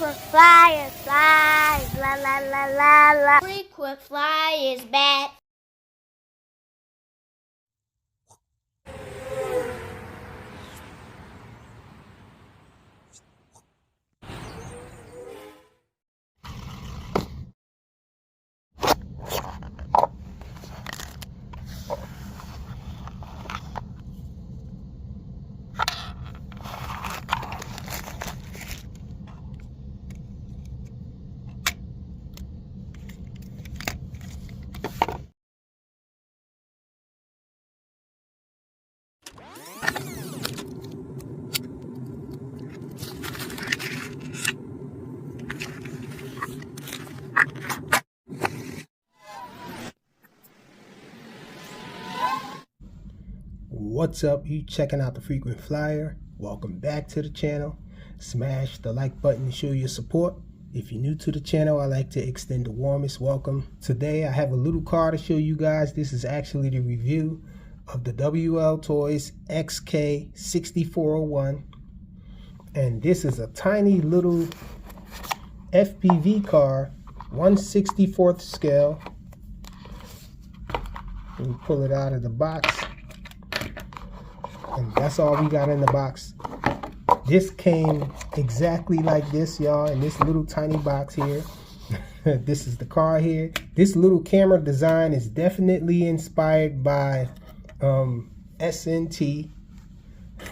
Frequent flyer, fly, la la la la la. Frequent flyer is back. What's up? You checking out the Frequent Flyer? Welcome back to the channel. Smash the like button to show your support. If you're new to the channel, I'd like to extend the warmest welcome. Today I have a little car to show you guys. This is actually the review of the Wltoys XK6401, and this is a tiny little FPV car, 1/64th scale. Let me pull it out of the box. And that's all we got in the box. This came exactly like this, y'all, in this little tiny box here. This is the car here. This little camera design is definitely inspired by S&T.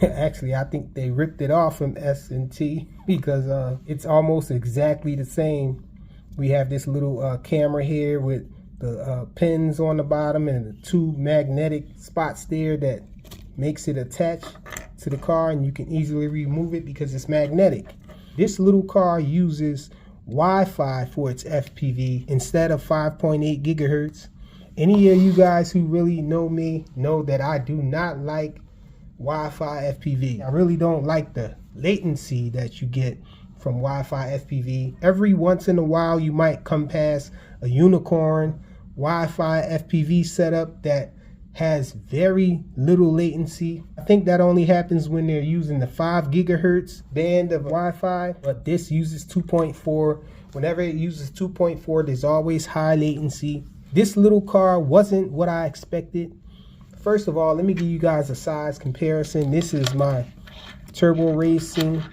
Actually, I think they ripped it off from S&T because it's almost exactly the same. We have this little camera here with the pins on the bottom and the two magnetic spots there that makes it attach to the car, and you can easily remove it because it's magnetic. This little car uses Wi-Fi for its FPV instead of 5.8 gigahertz. Any of you guys who really know me know that I do not like Wi-Fi FPV. I really don't like the latency that you get from Wi-Fi FPV. Every once in a while you might come past a unicorn Wi-Fi FPV setup that has very little latency. I think that only happens when they're using the 5 gigahertz band of Wi-Fi, but this uses 2.4. Whenever it uses 2.4, there's always high latency. This little car wasn't what I expected. First of all, let me give you guys a size comparison. This is my turbo racing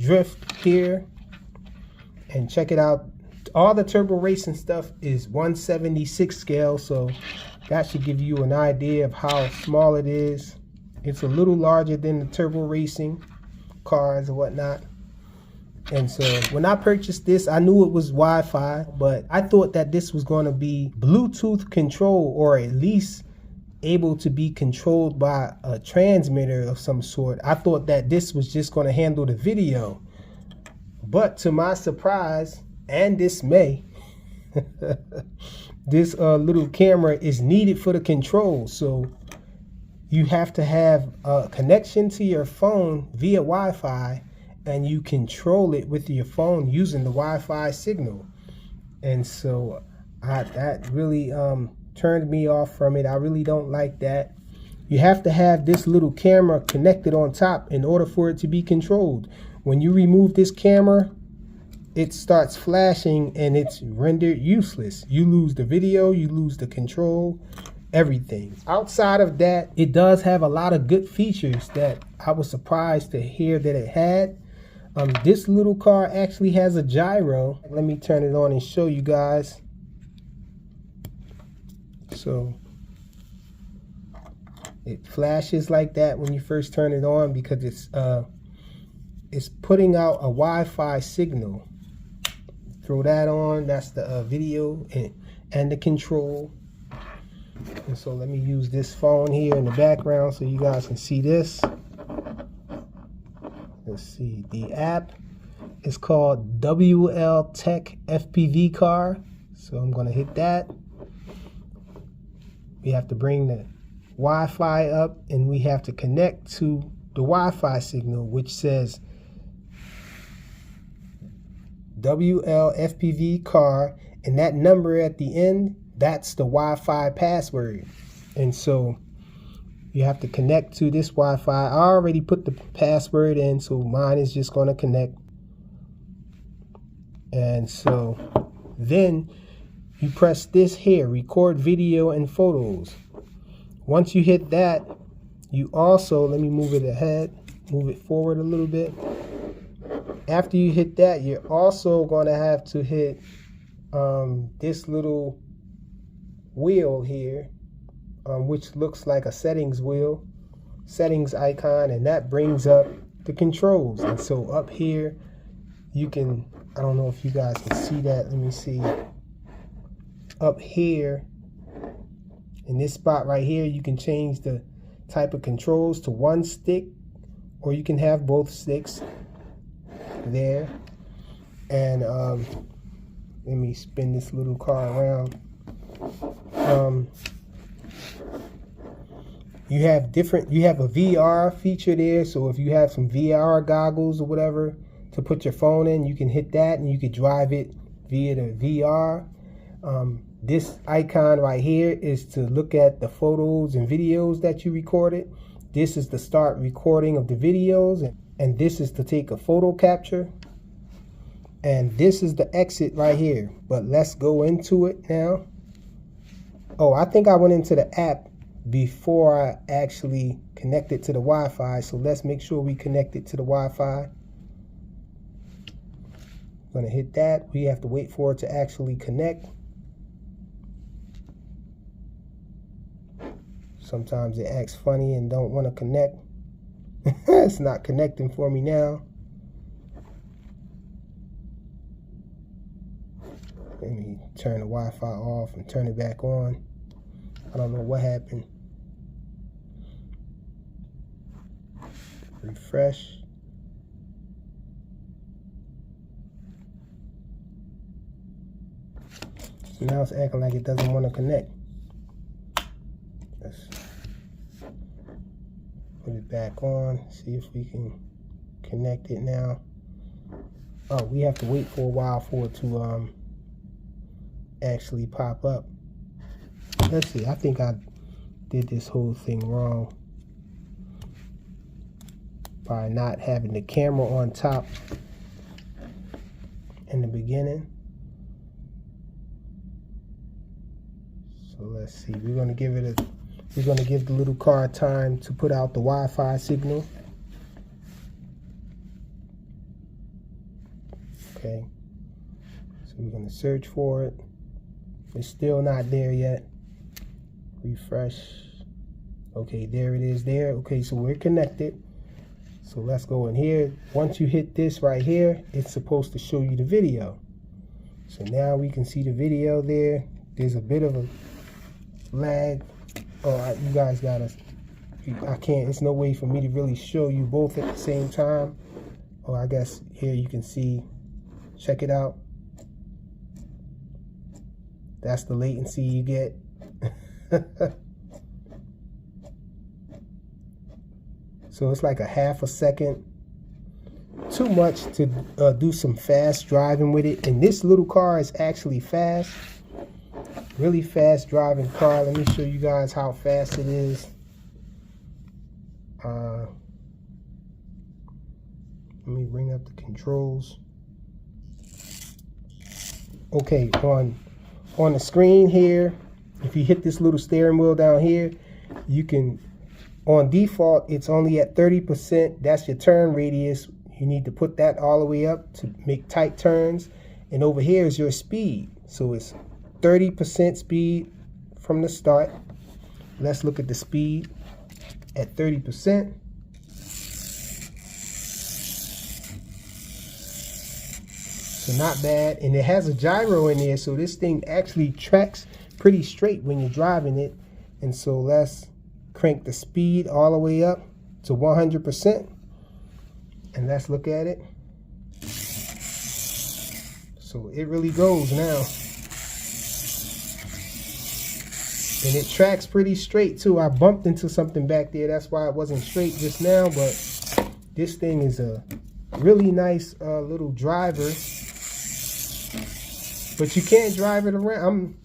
drift here, and check it out. All the turbo racing stuff is 1/76 scale, so that should give you an idea of how small it is. It's a little larger than the turbo racing cars and whatnot. And so when I purchased this, I knew it was Wi-Fi, but I thought that this was going to be Bluetooth control, or at least able to be controlled by a transmitter of some sort. I thought that this was just going to handle the video, but to my surprise and dismay, this little camera is needed for the control. So you have to have a connection to your phone via Wi-Fi, and you control it with your phone using the Wi-Fi signal. And so that really turned me off from it. I really don't like that. You have to have this little camera connected on top in order for it to be controlled. When you remove this camera, it starts flashing and it's rendered useless. You lose the video, you lose the control, everything. Outside of that, it does have a lot of good features that I was surprised to hear that it had. This little car actually has a gyro. Let me turn it on and show you guys. So it flashes like that when you first turn it on because it's putting out a Wi-Fi signal. Throw that on, that's the video and the control. And so let me use this phone here in the background so you guys can see this. Let's see, the app is called WL Tech FPV Car. So I'm gonna hit that. We have to bring the Wi-Fi up, and we have to connect to the Wi-Fi signal, which says WL FPV Car, and that number at the end, that's the Wi-Fi password. And so you have to connect to this Wi-Fi. I already put the password in, so mine is just going to connect. And so then you press this here, record video and photos. Once you hit that, you also, let me move it ahead, move it forward a little bit. After you hit that, you're also going to have to hit this little wheel here, which looks like a settings wheel, settings icon, and that brings up the controls. And so up here, you can, I don't know if you guys can see that. Let me see. Up here, in this spot right here, you can change the type of controls to one stick, or you can have both sticks there. And let me spin this little car around. You have a VR feature there, so if you have some VR goggles or whatever to put your phone in, you can hit that and you can drive it via the VR. This icon right here is to look at the photos and videos that you recorded. This is to start recording of the videos, and this is to take a photo capture. And this is the exit right here. But let's go into it now. Oh, I think I went into the app before I actually connected to the Wi-Fi. So let's make sure we connect it to the Wi-Fi. I'm going to hit that. We have to wait for it to actually connect. Sometimes it acts funny and don't want to connect. It's not connecting for me now. Let me turn the Wi-Fi off and turn it back on. I don't know what happened. Refresh. So now it's acting like it doesn't want to connect. Let's put it back on, see if we can connect it now. Oh, we have to wait for a while for it to actually pop up. Let's see, I think I did this whole thing wrong by not having the camera on top in the beginning. So let's see, we're going to give the little car time to put out the Wi-Fi signal. Okay, so we're going to search for it. It's still not there yet. Refresh. Okay, there it is there. Okay, so we're connected. So let's go in here. Once you hit this right here, it's supposed to show you the video. So now we can see the video there. There's a bit of a lag. Oh, you guys gotta, I can't, it's no way for me to really show you both at the same time. Oh, I guess here you can see, check it out. That's the latency you get. So it's like a half a second. Too much to do some fast driving with it. And this little car is actually fast. Really fast driving car. Let me show you guys how fast it is. Let me bring up the controls. Okay, on the screen here, if you hit this little steering wheel down here, you can, on default, it's only at 30%. That's your turn radius. You need to put that all the way up to make tight turns. And over here is your speed. So it's 30% speed from the start. Let's look at the speed at 30%. So not bad. And it has a gyro in there, so this thing actually tracks pretty straight when you're driving it. And so let's crank the speed all the way up to 100%. And let's look at it. So it really goes now. And it tracks pretty straight too. I bumped into something back there. That's why it wasn't straight just now. But this thing is a really nice little driver. But you can't drive it around. I'm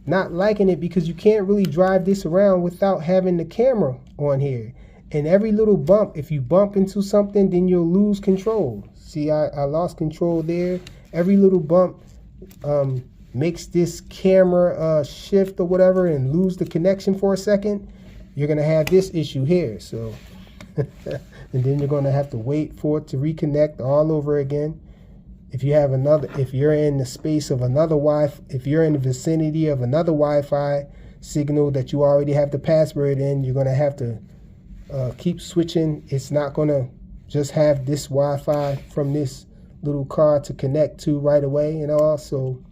not liking it because you can't really drive this around without having the camera on here. And every little bump, if you bump into something, then you'll lose control. See, I lost control there. every little bump makes this camera shift or whatever and lose the connection for a second, you're gonna have this issue here. So and then you're gonna have to wait for it to reconnect all over again. If you have if you're in the space of another Wi-Fi, if you're in the vicinity of another Wi-Fi signal that you already have the password in, you're gonna have to keep switching. It's not gonna just have this Wi-Fi from this little car to connect to right away and all. So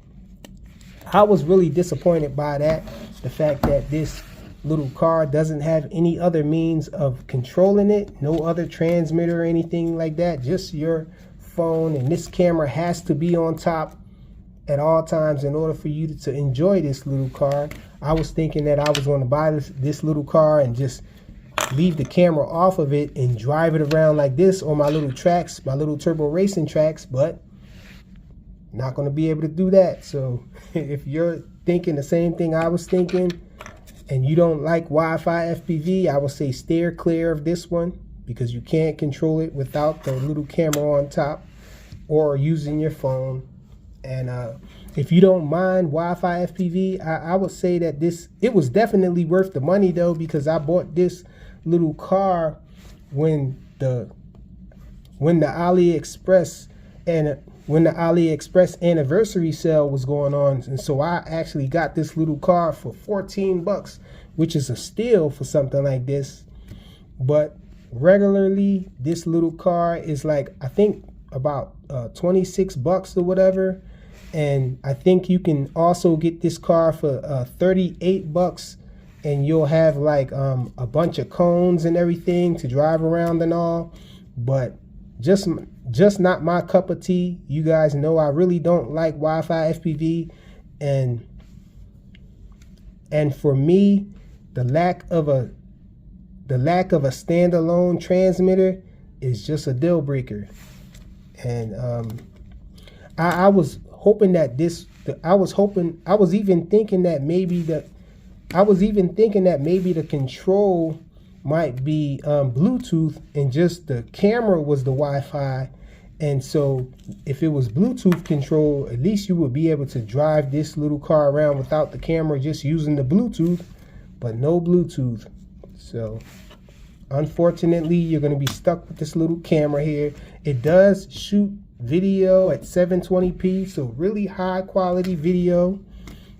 I was really disappointed by that, the fact that this little car doesn't have any other means of controlling it, no other transmitter or anything like that, just your phone, and this camera has to be on top at all times in order for you to enjoy this little car. I was thinking that I was going to buy this little car and just leave the camera off of it and drive it around like this on my little tracks, my little turbo racing tracks, but not going to be able to do that. So if you're thinking the same thing I was thinking and you don't like Wi-Fi FPV, I would say steer clear of this one, because you can't control it without the little camera on top or using your phone. And if you don't mind Wi-Fi FPV, I would say that it was definitely worth the money though, because I bought this little car when the AliExpress anniversary sale was going on, and so I actually got this little car for 14 bucks, which is a steal for something like this. But regularly this little car is like, I think about 26 bucks or whatever, and I think you can also get this car for 38 bucks, and you'll have like a bunch of cones and everything to drive around and all. But just not my cup of tea. You guys know I really don't like Wi-Fi FPV, and for me, the lack of a standalone transmitter is just a deal breaker. And I was hoping that I was even thinking that maybe the control might be Bluetooth, and just the camera was the Wi-Fi. And so if it was Bluetooth control, at least you would be able to drive this little car around without the camera, just using the Bluetooth. But no Bluetooth. So unfortunately, you're going to be stuck with this little camera here. It does shoot video at 720p, so really high quality video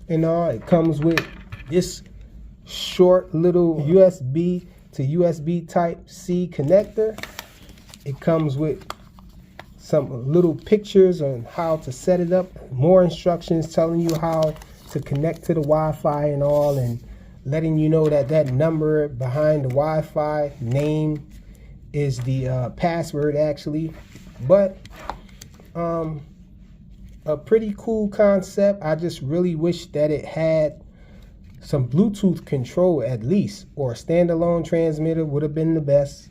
and all. It comes with this short little USB to USB Type-C connector. It comes with some little pictures on how to set it up, more instructions telling you how to connect to the Wi-Fi and all, and letting you know that that number behind the Wi-Fi name is the password actually. But a pretty cool concept. I just really wish that it had some Bluetooth control at least, or a standalone transmitter would have been the best.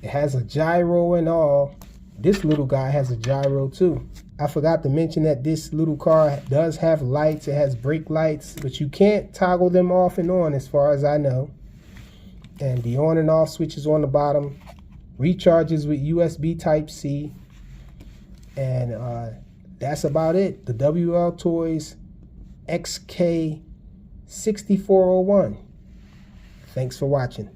It has a gyro and all. This little guy has a gyro too. I forgot to mention that this little car does have lights. It has brake lights, but you can't toggle them off and on as far as I know. And the on and off switch is on the bottom. Recharges with USB Type-C. And that's about it. The Wltoys XK6401. Thanks for watching.